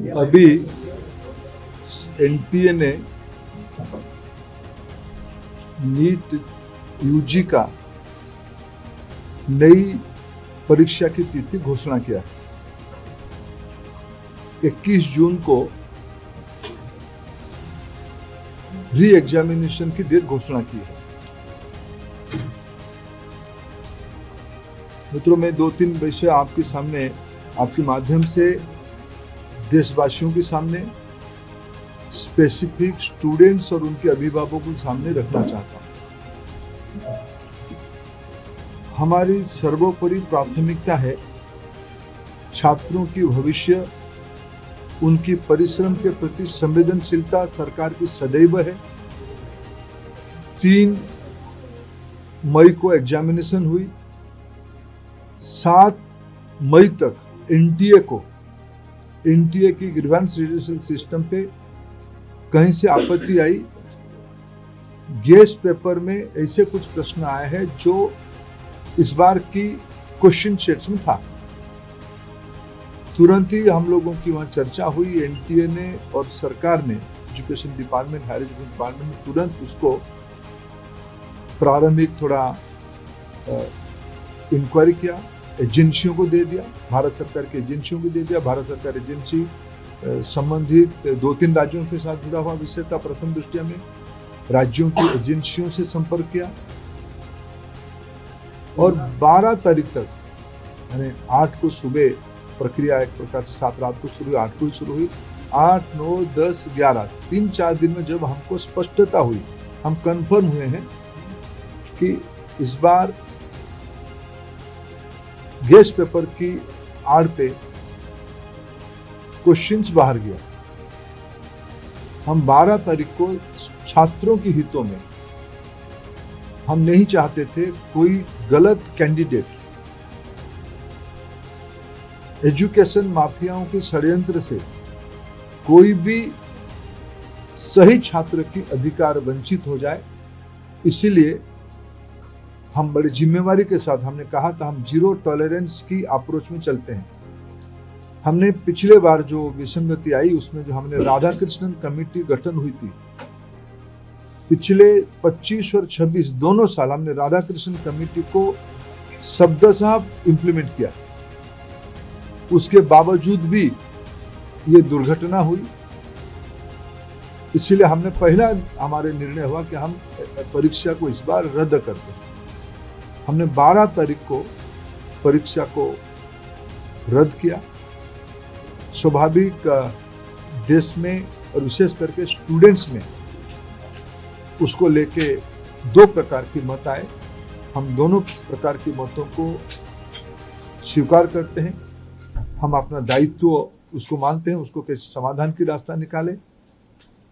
अभी एनटीए ने NEET UG का नई परीक्षा की तिथि घोषणा किया। 21 जून को री एग्जामिनेशन की डेट घोषणा की है। मित्रों, मैं 2-3 विषय आपके सामने, आपके माध्यम से देशवासियों के सामने, स्पेसिफिक स्टूडेंट्स और उनके अभिभावकों के सामने रखना चाहता हूं। हमारी सर्वोपरि प्राथमिकता है छात्रों की भविष्य, उनकी परिश्रम के प्रति संवेदनशीलता सरकार की सदैव है। 3 मई को एग्जामिनेशन हुई। 7 मई तक एनटीए की ग्रीवेंस रिड्यूसल सिस्टम पे कहीं से आपत्ति आई। गेस्ट पेपर में ऐसे कुछ प्रश्न आए हैं जो इस बार की क्वेश्चन सेट्स में था। तुरंत ही हम लोगों की वहां चर्चा हुई। एनटीए ने और सरकार ने, education department, higher education department ने तुरंत उसको प्रारंभिक थोड़ा इंक्वायरी किया, एजेंसियों को दे दिया, भारत सरकार की एजेंसियों को दे दिया। भारत सरकार एजेंसी संबंधित 2-3 राज्यों के साथ जुड़ा हुआ विषय था। प्रथम दृष्टया में राज्यों की एजेंसियों से संपर्क किया और 12 तारीख तक, यानी 8 को सुबह प्रक्रिया एक प्रकार से 7 रात को शुरू हुई, 8 को शुरू हुई। 8, 9, 10, 11 3-4 दिन में जब हमको स्पष्टता हुई, हम कंफर्म हुए हैं कि इस बार गेस्ट पेपर की आड़ पे क्वेश्चंस बाहर गया। हम 12 तारीख को छात्रों के हितों में, हम नहीं चाहते थे कोई गलत कैंडिडेट, एजुकेशन माफियाओं के षड्यंत्र से कोई भी सही छात्र की अधिकार वंचित हो जाए। इसीलिए हम बड़ी जिम्मेवारी के साथ, हमने कहा था, हम जीरो टॉलरेंस की अप्रोच में चलते हैं। हमने पिछले बार जो विसंगति आई उसमें जो हमने राधाकृष्णन कमेटी गठन हुई थी, पिछले 25 और 26 दोनों साल हमने राधाकृष्णन कमेटी को शब्दशः इम्प्लीमेंट किया। उसके बावजूद भी ये दुर्घटना हुई। इसलिए हमने पहला हमारे निर्णय हुआ कि हम परीक्षा को इस बार रद्द कर दें। हमने 12 तारीख को परीक्षा को रद्द किया। स्वाभाविक देश में और विशेष करके स्टूडेंट्स में उसको लेके 2 प्रकार की मत आए। हम दोनों प्रकार की मतों को स्वीकार करते हैं। हम अपना दायित्व उसको मानते हैं, उसको कैसे समाधान की रास्ता निकालें।